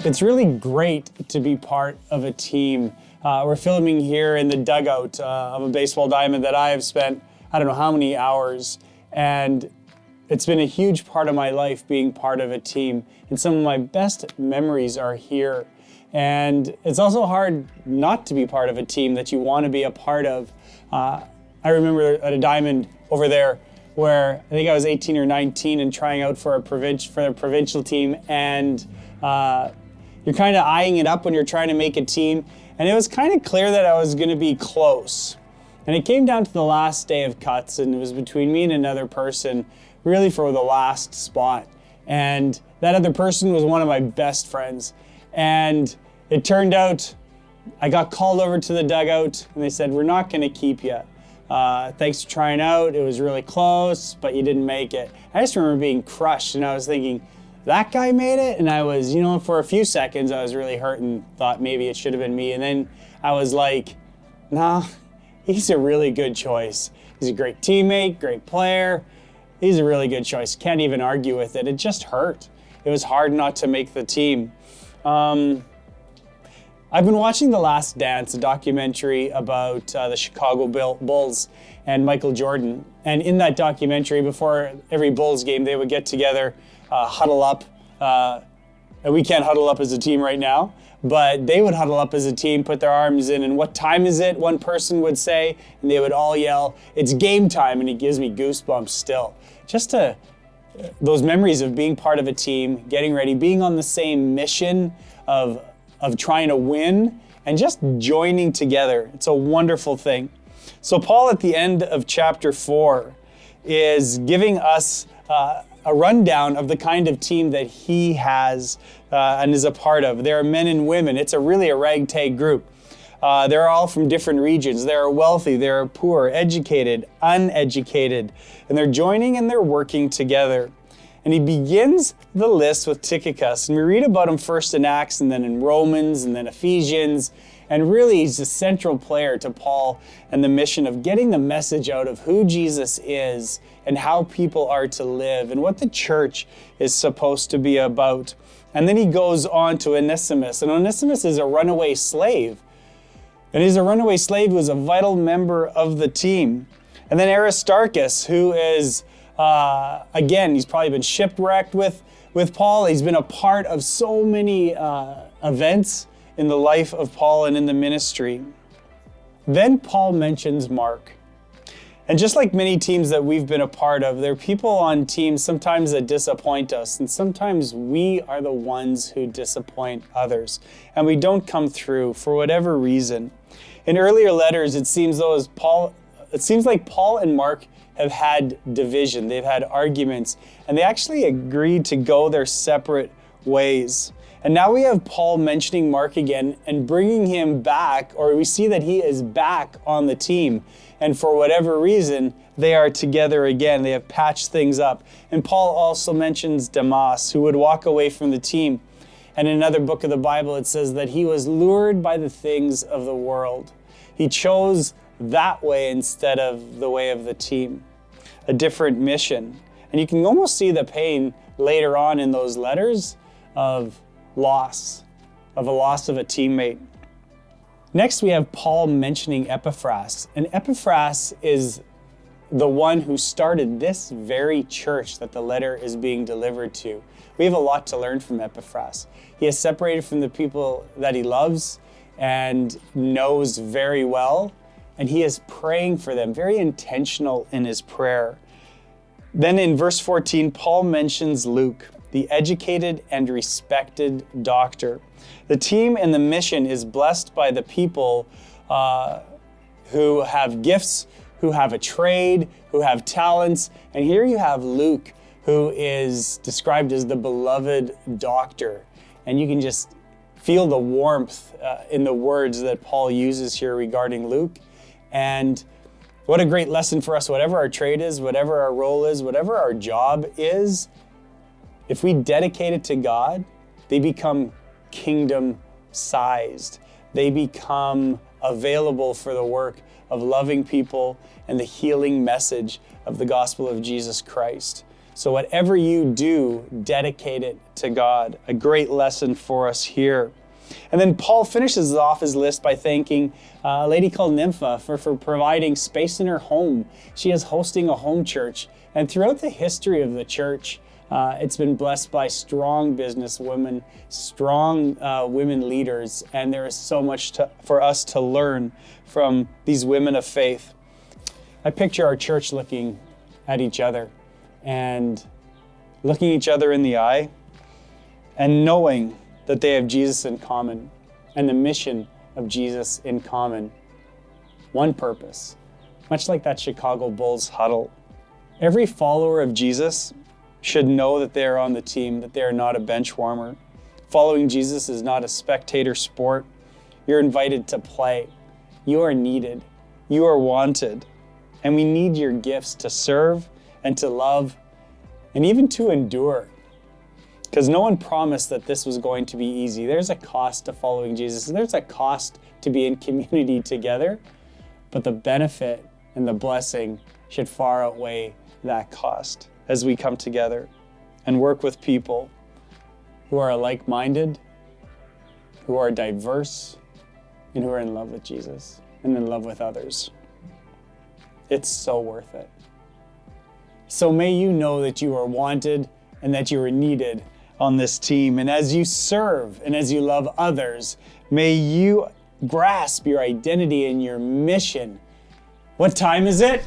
It's really great to be part of a team. We're filming here in the dugout of a baseball diamond that I have spent, I don't know how many hours, and it's been a huge part of my life being part of a team. And some of my best memories are here. And it's also hard not to be part of a team that you want to be a part of. I remember at a diamond over there where I think I was 18 or 19 and trying out for a provincial team, and you're kind of eyeing it up when you're trying to make a team. And it was kind of clear that I was going to be close. And it came down to the last day of cuts, and it was between me and another person, really for the last spot. And that other person was one of my best friends. And it turned out I got called over to the dugout, and they said, "We're not going to keep you. Thanks for trying out. It was really close, but you didn't make it." I just remember being crushed, and I was thinking, that guy made it? And I was, for a few seconds, I was really hurt and thought maybe it should have been me. And then I was like, nah, he's a really good choice. He's a great teammate, great player. He's a really good choice. Can't even argue with it. It just hurt. It was hard not to make the team. I've been watching The Last Dance, a documentary about the Chicago Bulls and Michael Jordan. And in that documentary, before every Bulls game, they would get together, huddle up. And we can't huddle up as a team right now, but they would huddle up as a team, put their arms in, and "What time is it?" one person would say, and they would all yell, "It's game time," and it gives me goosebumps still. Just those memories of being part of a team, getting ready, being on the same mission of trying to win, and just joining together. It's a wonderful thing. So Paul, at the end of chapter 4, is giving us a rundown of the kind of team that he has and is a part of. There are men and women. It's really a ragtag group. They're all from different regions. They're wealthy, they're poor, educated, uneducated, and they're joining and they're working together. And he begins the list with Tychicus, and we read about him first in Acts and then in Romans and then Ephesians. And really, he's a central player to Paul and the mission of getting the message out of who Jesus is and how people are to live and what the church is supposed to be about. And then he goes on to Onesimus. And Onesimus is a runaway slave. And he's a runaway slave who is a vital member of the team. And then Aristarchus, who is, again, he's probably been shipwrecked with Paul. He's been a part of so many events in the life of Paul and in the ministry. Then Paul mentions Mark. And just like many teams that we've been a part of, there are people on teams sometimes that disappoint us, and sometimes we are the ones who disappoint others, and we don't come through for whatever reason. In earlier letters, it seems like Paul and Mark have had division, they've had arguments, and they actually agreed to go their separate ways. And now we have Paul mentioning Mark again and bringing him back, or we see that he is back on the team. And for whatever reason, they are together again. They have patched things up. And Paul also mentions Demas, who would walk away from the team. And in another book of the Bible, it says that he was lured by the things of the world. He chose that way instead of the way of the team, a different mission. And you can almost see the pain later on in those letters of a loss of a teammate. Next, we have Paul mentioning Epaphras. And Epaphras is the one who started this very church that the letter is being delivered to. We have a lot to learn from Epaphras. He is separated from the people that he loves and knows very well, and he is praying for them, very intentional in his prayer. Then in verse 14, Paul mentions Luke, the educated and respected doctor. The team and the mission is blessed by the people who have gifts, who have a trade, who have talents. And here you have Luke, who is described as the beloved doctor. And you can just feel the warmth in the words that Paul uses here regarding Luke. And what a great lesson for us, whatever our trade is, whatever our role is, whatever our job is, if we dedicate it to God, they become kingdom-sized. They become available for the work of loving people and the healing message of the gospel of Jesus Christ. So whatever you do, dedicate it to God. A great lesson for us here. And then Paul finishes off his list by thanking a lady called Nympha for providing space in her home. She is hosting a home church. And throughout the history of the church, it's been blessed by strong business women, strong women leaders, and there is so much for us to learn from these women of faith. I picture our church looking at each other and looking each other in the eye and knowing that they have Jesus in common and the mission of Jesus in common. One purpose, much like that Chicago Bulls huddle. Every follower of Jesus should know that they are on the team, that they are not a bench warmer. Following Jesus is not a spectator sport. You're invited to play. You are needed. You are wanted. And we need your gifts to serve and to love and even to endure. Because no one promised that this was going to be easy. There's a cost to following Jesus. There's a cost to be in community together. But the benefit and the blessing should far outweigh that cost as we come together and work with people who are like-minded, who are diverse, and who are in love with Jesus and in love with others. It's so worth it. So may you know that you are wanted and that you are needed on this team. And as you serve and as you love others, may you grasp your identity and your mission. What time is it?